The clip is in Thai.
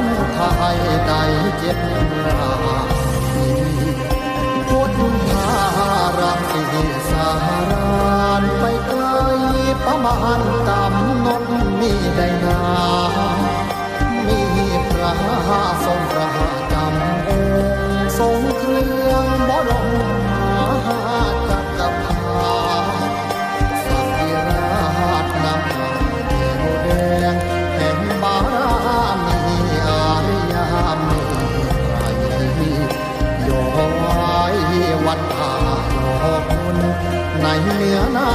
นไทยได้เจ็บราพุทธารักติสารานไปไกลประมาณกำหนดมีได้นามีพระทรงประจำองค์ทรงเครื่องบรมจักรพรรดิสักกิราชนำเดียวแดงแห่งบารมีอาริยมีไตรย้อยวัดท่าโยคุณในเนื้อนา